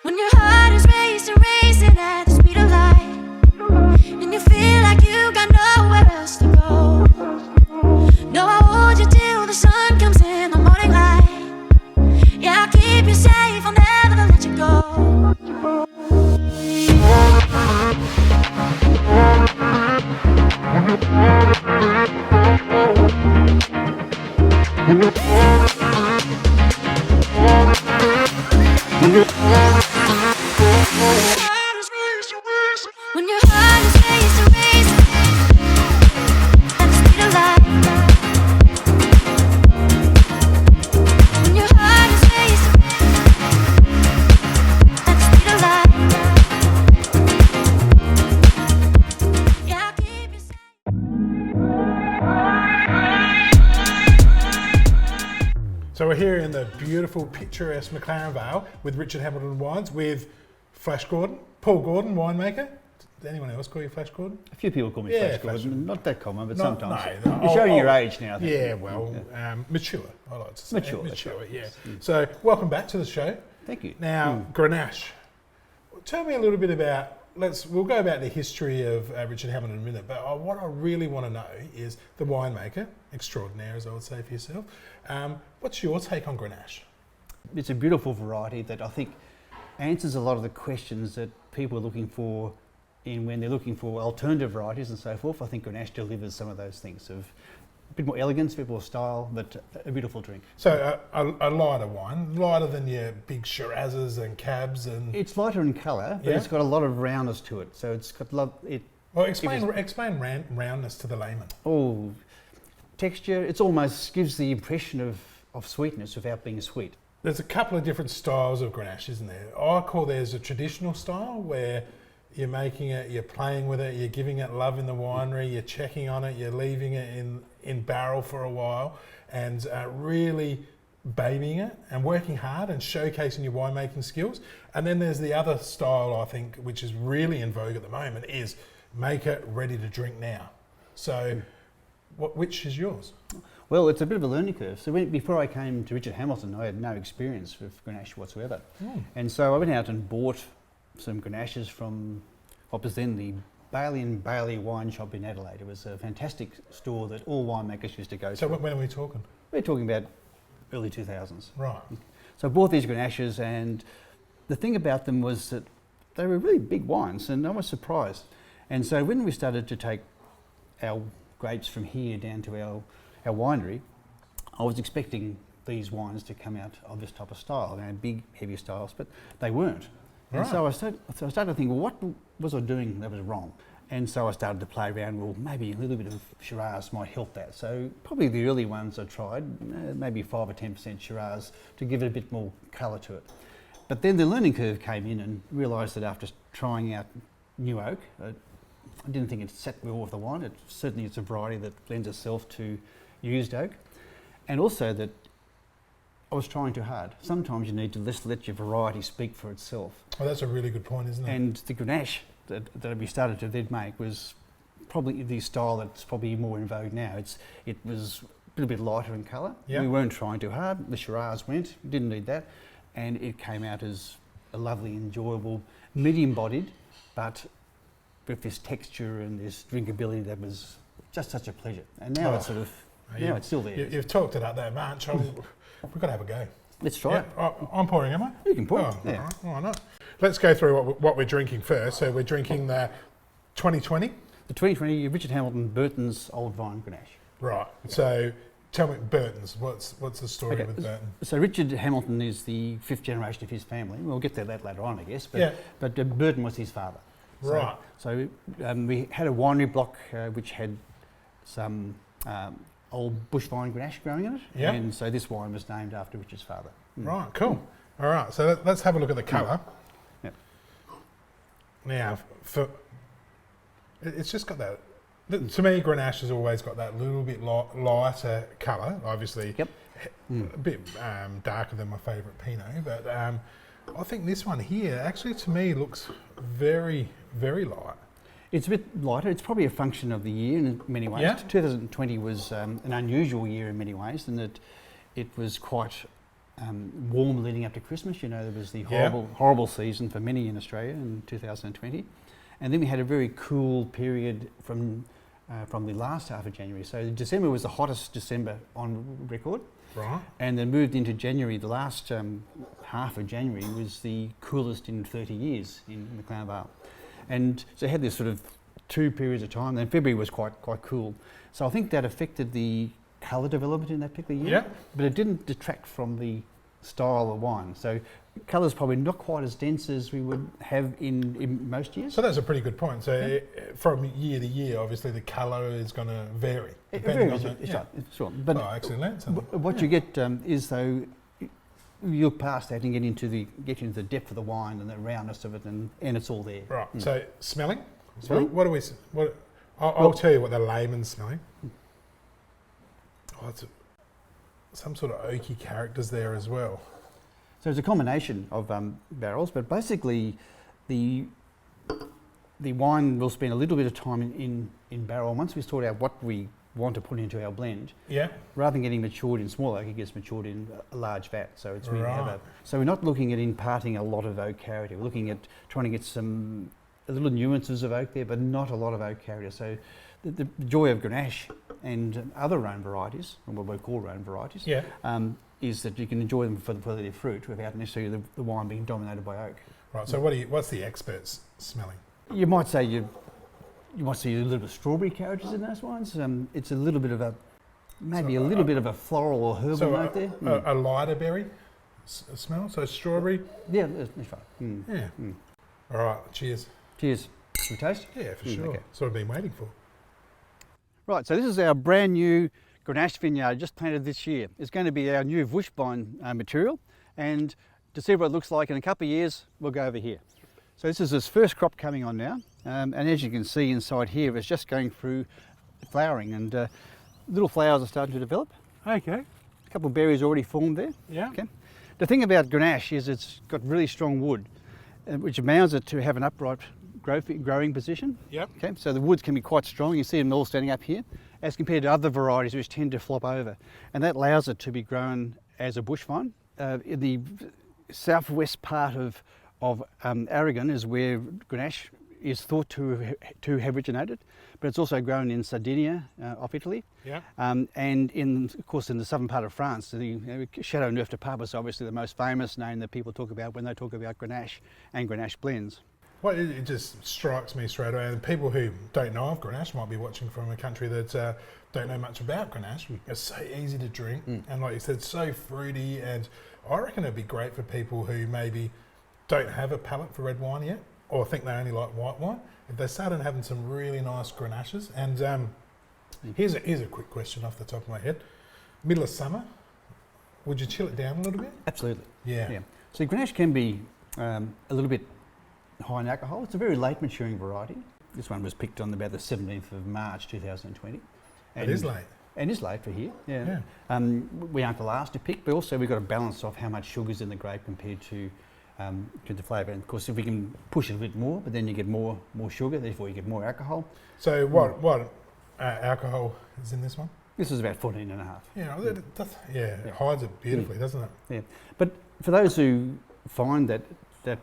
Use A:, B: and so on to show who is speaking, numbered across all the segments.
A: When your heart is racing at the speed of light, and you feel like you got nowhere else to go. No, I'll hold you till the sun comes in the morning light. Yeah, I'll keep you safe, I'll never let you go. When your heart is racing at the speed of light. When your heart is racing at the speed of light. Yeah, I'll keep you safe.
B: So we're here in the beautiful, picturesque McLaren Vale with Richard Hamilton Wines with Flash Gordon, Paul Gordon, winemaker. Does anyone else call you Flash Gordon?
C: A few people call me
B: Yeah,
C: Flash Gordon. Not that common, but
B: Not-
C: sometimes.
B: no,
C: You're showing your age now. I think.
B: Yeah, well, mature, I like to say.
C: Mature, that's right.
B: Yeah. So welcome back to the show.
C: Thank you.
B: Now, Grenache. Tell me a little bit about, we'll go about the history of Richard Hamilton in a minute, but what I really want to know is the winemaker, extraordinaire as I would say for yourself. What's your take on Grenache?
C: It's a beautiful variety that I think answers a lot of the questions that people are looking for when they're looking for alternative varieties and so forth. I think Grenache delivers some of those things of a bit more elegance, a bit more style, but a beautiful drink.
B: So a lighter wine, lighter than your big Shirazes and Cabs and...
C: It's lighter in colour, but
B: Yeah.
C: it's got a lot of roundness to it. So it's got
B: Well, explain roundness to the layman.
C: Texture. It almost gives the impression of sweetness without being sweet.
B: There's a couple of different styles of Grenache, isn't there? I call theirs a traditional style where you're making it, you're playing with it, you're giving it love in the winery, you're checking on it, you're leaving it in barrel for a while and really babying it and working hard and showcasing your winemaking skills. And then there's the other style, I think, which is really in vogue at the moment, is make it ready to drink now. So which is yours?
C: Well, it's a bit of a learning curve. So before I came to Richard Hamilton, I had no experience with Grenache whatsoever. And so I went out and bought some Grenaches from what was then the Bailey and Bailey wine shop in Adelaide. It was a fantastic store that all winemakers used to go to.
B: So when are we talking?
C: We're talking about early 2000s.
B: Right.
C: So I bought these Grenaches, and the thing about them was that they were really big wines, and I was surprised. And so when we started to take our grapes from here down to our winery, I was expecting these wines to come out of this type of style, big, heavy styles, but they weren't. And
B: Right.
C: so I started to think, well, what was I doing that was wrong? And so I started to play around, well, maybe a little bit of Shiraz might help that. So probably the early ones I tried, maybe 5 or 10% Shiraz to give it a bit more colour to it. But then the learning curve came in and realised that after trying out New Oak, I didn't think it sat well with the wine. Certainly it's a variety that lends itself to used oak. And also that I was trying too hard. Sometimes you need to just let your variety speak for itself.
B: Oh, that's a really good point, isn't it?
C: And the Grenache that we started to then make was probably the style that's probably more in vogue now. It was a little bit lighter in colour.
B: Yeah.
C: We weren't trying too hard. The Shiraz went, didn't need that. And it came out as a lovely, enjoyable, medium-bodied, but with this texture and this drinkability that was just such a pleasure. And now it's sort of, now it's still there.
B: You've talked it up that much. We've got to have a go.
C: Let's try it.
B: I'm pouring, am I?
C: You can pour.
B: Oh,
C: Yeah.
B: all right, why not? Let's go through what we're drinking first. So we're drinking the 2020.
C: The 2020 Richard Hamilton Burton's Old Vine Grenache.
B: Right. So tell me, Burton's. What's the story
C: Okay,
B: with Burton?
C: So Richard Hamilton is the 5th generation of his family. We'll get to that later on, I guess. But,
B: Yeah.
C: but Burton was his father.
B: Right.
C: So we had a winery block which had some old bush vine Grenache growing in it.
B: Yeah.
C: And so this wine was named after Richard's father.
B: Right. Cool. All right. So let's have a look at the colour.
C: Yep.
B: Now, it's just got that. To me, Grenache has always got that little bit lighter colour. Obviously,
C: Yep.
B: a bit darker than my favourite Pinot, but I think this one here actually, to me, looks very, very light.
C: It's a bit lighter. It's probably a function of the year in many ways.
B: Yeah.
C: 2020 was an unusual year in many ways, in that it was quite warm leading up to Christmas. You know, there was the
B: Yeah.
C: horrible season for many in Australia in 2020. And then we had a very cool period from the last half of January. So December was the hottest December on record.
B: Right.
C: And then moved into January. The last half of January was the coolest in 30 years in McLaren Vale. And so it had this sort of 2 periods of time. Then February was quite cool. So I think that affected the colour development in that particular year.
B: Yeah.
C: But it didn't detract from the style of wine. So colour's probably not quite as dense as we would have in most years.
B: So that's a pretty good point. So from year to year, obviously the colour is going to vary.
C: It
B: depending
C: varies,
B: on the-
C: it's
B: yeah.
C: right, it's right. But
B: I actually learned something.
C: what you get is though you look past that and get into the depth of the wine and the roundness of it, and it's all there.
B: Right. So smelling.
C: Smelling?
B: What do we? I'll tell you what the layman's smelling. Oh, it's some sort of oaky characters there as well.
C: So it's a combination of barrels, but basically the wine will spend a little bit of time in barrel. Once we sort out what we want to put into our blend,
B: Yeah.
C: rather than getting matured in small oak, it gets matured in a large vat. So it's
B: Right.
C: so we're not looking at imparting a lot of oak character. We're looking at trying to get a little nuances of oak there, but not a lot of oak character. So the joy of Grenache and other Rhone varieties, or what we call Rhone varieties,
B: Yeah.
C: is that you can enjoy them for their fruit without necessarily the wine being dominated by oak.
B: Right. So what's the experts smelling?
C: You might say you might see a little bit of strawberry characters in those wines. It's a little bit of a bit of a floral or herbal note there.
B: A lighter berry smell. So strawberry.
C: Yeah, that's right. Mm.
B: Yeah. All right. Cheers.
C: Cheers. Should we taste?
B: Yeah, for sure.
C: Okay.
B: That's what I've been waiting for.
C: Right, so this is our brand new Grenache vineyard just planted this year. It's going to be our new Wushbine material, and to see what it looks like in a couple of years, we'll go over here. So this is its first crop coming on now, and as you can see inside here, it's just going through flowering, and little flowers are starting to develop.
B: Okay.
C: A couple of berries already formed there.
B: Yeah.
C: Okay. The thing about Grenache is it's got really strong wood, which allows it to have an upright growing position.
B: Yep.
C: Okay, so the woods can be quite strong. You see them all standing up here, as compared to other varieties which tend to flop over, and that allows it to be grown as a bush vine. In the southwest part of Aragon is where Grenache is thought to have originated, but it's also grown in Sardinia off Italy.
B: Yeah.
C: And of course in the southern part of France, the Chateau Neuf de Pape is obviously the most famous name that people talk about when they talk about Grenache and Grenache blends.
B: Well, it just strikes me straight away. And people who don't know of Grenache might be watching from a country that don't know much about Grenache. It's so easy to drink, and like you said, so fruity. And I reckon it'd be great for people who maybe don't have a palate for red wine yet, or think they only like white wine. If they started having some really nice Grenaches, and here's a quick question off the top of my head: middle of summer, would you chill it down a little bit?
C: Absolutely.
B: Yeah.
C: So Grenache can be a little bit high in alcohol. It's a very late maturing variety. This one was picked on about the 17th of March 2020.
B: It is late.
C: And it's late for here, yeah.
B: Yeah.
C: We aren't the last to pick, but also we've got to balance off how much sugar's in the grape compared to the flavour. And of course, if we can push it a bit more, but then you get more sugar, therefore you get more alcohol.
B: So what alcohol is in this one?
C: This is about 14.5.
B: Yeah, it hides it beautifully, doesn't it?
C: Yeah, but for those who find that a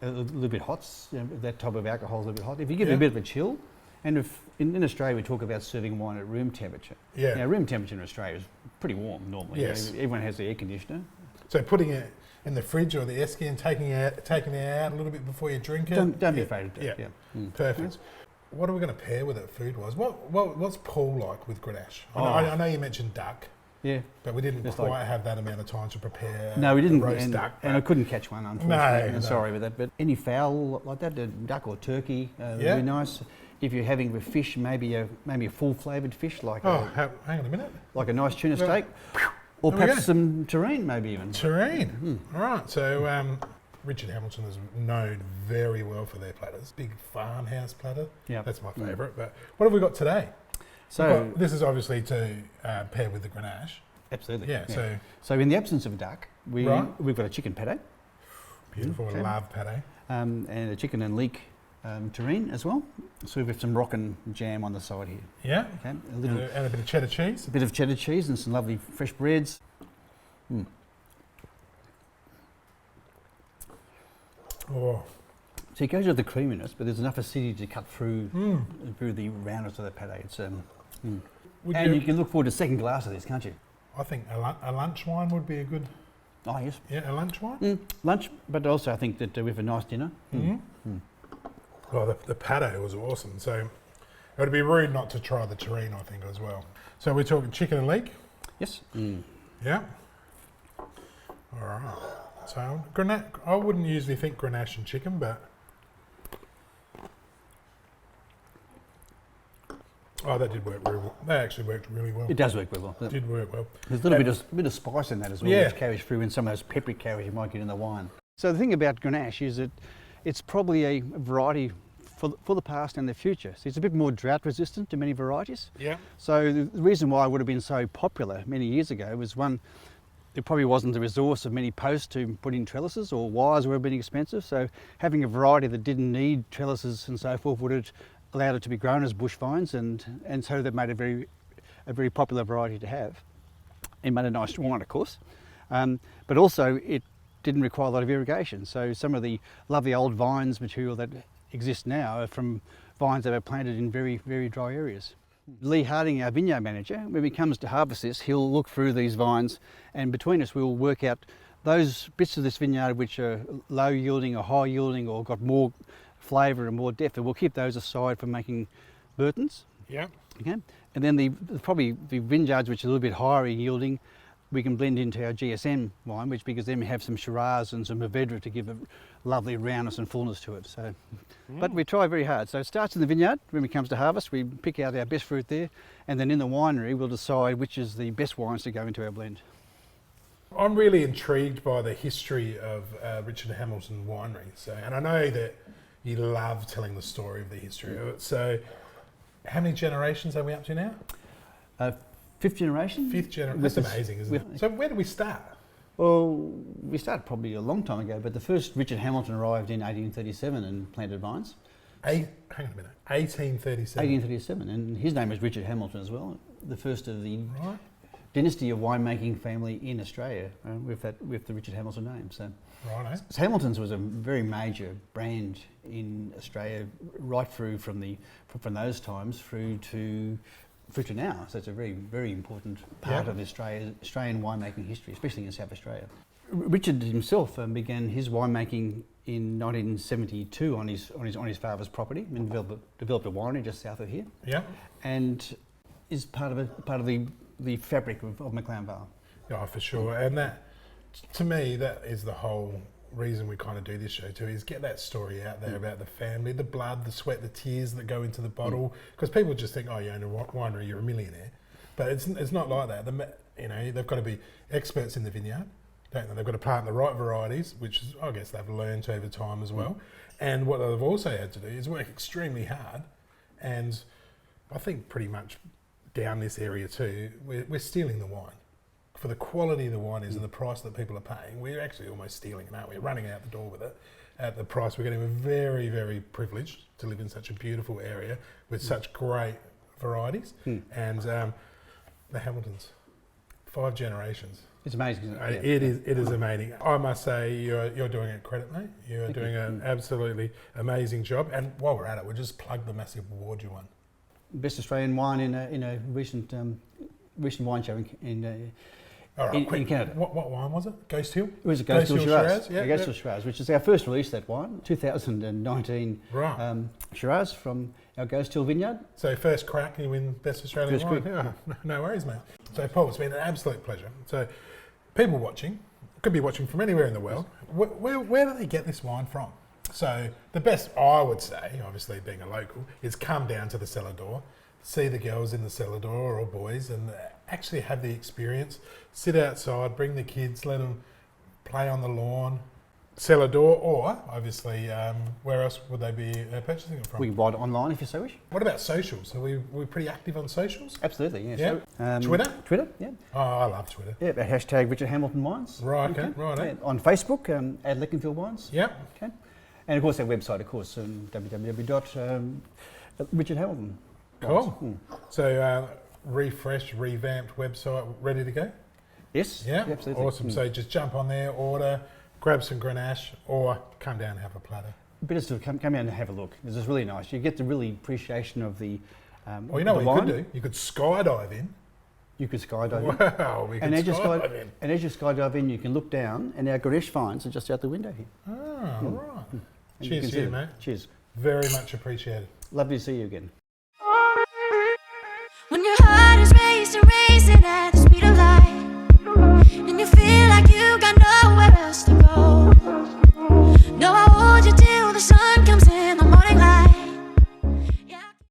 C: little bit hot, that type of alcohol is a little bit hot, if you give it a bit of a chill, and if in Australia we talk about serving wine at room temperature.
B: Yeah.
C: Now room temperature in Australia is pretty warm normally.
B: Yes.
C: Everyone has the air conditioner.
B: So putting it in the fridge or the esky and taking it out a little bit before you drink it.
C: Don't be afraid of that.
B: Yeah.
C: Yeah.
B: Perfect. What are we going to pair with it food-wise? What's Paul like with Grenache?
C: Oh.
B: I know you mentioned duck,
C: Yeah.
B: but we didn't
C: It's
B: quite
C: like-
B: have that amount of time to prepare.
C: No, we didn't,
B: roast duck.
C: and I couldn't catch one, unfortunately.
B: No,
C: I'm sorry with that. But any fowl like that, duck or turkey, would be nice. If you're having with fish, maybe a full flavoured fish like
B: hang on a minute.
C: like a nice tuna
B: Well,
C: steak, or
B: there we
C: perhaps
B: go.
C: some terrine, maybe even.
B: Terrine. All right. So Richard Hamilton is known very well for their platters. Big farmhouse platter.
C: Yeah.
B: That's my favourite. But what have we got today?
C: So
B: This is obviously to pair with the Grenache.
C: absolutely.
B: Yeah.
C: So in the absence of duck, we've got a chicken pate,
B: Beautiful.
C: Okay.
B: Love pate.
C: and a chicken and leek terrine as well. So we've got some rockin' jam on the side here.
B: Yeah.
C: Okay, a
B: And a bit of cheddar cheese.
C: bit of cheddar cheese and some lovely fresh breads.
B: Oh,
C: So it goes with the creaminess, but there's enough acidity to cut through the roundness of the pate. It's
B: would
C: and you can look forward to a second glass of this, can't you?
B: I think a lunch wine would be a good.
C: Oh yes.
B: Yeah, a lunch wine.
C: Lunch, but also I think that with a nice dinner.
B: Well, the pate was awesome. So it would be rude not to try the terrine, I think, as well. So we're talking chicken and leek.
C: Yes.
B: Yeah. All right. So Grenache, I wouldn't usually think Grenache and chicken, but that did work very well. That actually worked really well.
C: It does work well.
B: It did work well.
C: There's a little bit of spice in that as well,
B: Yeah.
C: which carries through in some of those peppery carries you might get in the wine. So the thing about Grenache is that it's probably a variety for the past and the future. So it's a bit more drought resistant to many varieties.
B: Yeah.
C: So the reason why it would have been so popular many years ago was, one, there probably wasn't the resource of many posts to put in trellises, or wires were a bit expensive. So having a variety that didn't need trellises and so forth would have allowed it to be grown as bush vines, and so that made it a very popular variety to have. It made a nice wine, of course, but also it didn't require a lot of irrigation. So some of the lovely old vines material that exists now are from vines that were planted in very, very dry areas. Lee Harding, our vineyard manager, when he comes to harvest this, he'll look through these vines, and between us we'll work out those bits of this vineyard which are low yielding or high yielding or got more flavour and more depth, and we'll keep those aside for making Burtons.
B: Yeah.
C: Okay, and then probably the vineyards which are a little bit higher in yielding, we can blend into our GSM wine, which because then we have some Shiraz and some Mourvedre to give a lovely roundness and fullness to it. So, but we try very hard. So it starts in the vineyard. When it comes to harvest, we pick out our best fruit there, and then in the winery we'll decide which is the best wines to go into our blend.
B: I'm really intrigued by the history of Richard Hamilton Winery. So, and I know that you love telling the story of the history of it. So, how many generations are we up to now?
C: Fifth generation.
B: Fifth generation. That's amazing, isn't it? So, where did we start?
C: Well, we started probably a long time ago, but the first Richard Hamilton arrived in 1837 and planted vines.
B: Hang on a minute. 1837.
C: 1837, and his name was Richard Hamilton as well, the first of the
B: Right.
C: dynasty of winemaking family in Australia with the Richard Hamilton name. So Hamilton's was a very major brand in Australia, right through from those times through to now. So it's a very, very important part of Australian winemaking history, especially in South Australia. Richard himself began his winemaking in 1972 on his father's property, and developed a winery just south of here.
B: Yeah.
C: And is part of the fabric of McLaren Vale.
B: Yeah, for sure. And that, to me, that is the whole reason we kind of do this show too, is get that story out there about the family, the blood, the sweat, the tears that go into the bottle. Because people just think, oh, you own a winery, you're a millionaire. But it's not like that. They've got to be experts in the vineyard, don't they? They've got to plant the right varieties, which is, I guess they've learned over time as well. And what they've also had to do is work extremely hard. And I think pretty much down this area too, we're stealing the wine. For the quality of the wine is and the price that people are paying, we're actually almost stealing it, aren't we? We're running out the door with it at the price we're getting. We're very, very privileged to live in such a beautiful area with such great varieties. And the Hamiltons, 5 generations.
C: It's amazing, isn't it?
B: It is amazing. I must say, you're doing it credit, mate. You are doing an absolutely amazing job. And while we're at it, we'll just plug the massive award you won.
C: Best Australian wine in a recent wine show in Canada.
B: What wine was it? Ghost Hill?
C: It was a Ghost Hill Shiraz.
B: Yeah,
C: Ghost Hill Shiraz, which is our first release, that wine, 2019 Shiraz from our Ghost Hill vineyard.
B: So first crack, you win Best Australian wine.
C: Crack.
B: Yeah, no worries, mate. So Paul, it's been an absolute pleasure. So people watching, could be watching from anywhere in the world, where do they get this wine from? So the best, I would say, obviously being a local, is come down to the cellar door, see the girls in the cellar door or boys, and actually have the experience. Sit outside, bring the kids, let them play on the lawn, cellar door, or obviously, where else would they be purchasing it from?
C: We can buy it online if you so wish.
B: What about socials? Are we pretty active on socials?
C: Absolutely, yeah.
B: Yeah.
C: So,
B: Twitter?
C: Twitter, yeah.
B: Oh, I love Twitter.
C: Yeah, hashtag Richard Hamilton Wines.
B: Right, okay, right.
C: Yeah. On Facebook, at Leckenfield Wines.
B: Yeah.
C: Okay. And of course our website, www.richardhamilton.
B: Cool. So refreshed, revamped website, ready to go?
C: Yes.
B: Yeah.
C: Absolutely.
B: Awesome. So just jump on there, order, grab some Grenache, or come down and have a platter.
C: Better still, come down and have a look. This is really nice. You get the really appreciation of the
B: Well, you know
C: the
B: what
C: wine.
B: you could do? You could skydive in.
C: You could skydive in.
B: Wow, we could skydive in.
C: And as you skydive in, you can look down, and our Grenache vines are just out the window here.
B: Ah, right.
C: And you
B: Cheers
C: can
B: to
C: see
B: you,
C: them.
B: mate.
C: Cheers.
B: Very much appreciated.
C: Lovely to see you again.
A: When your heart is racing, racing at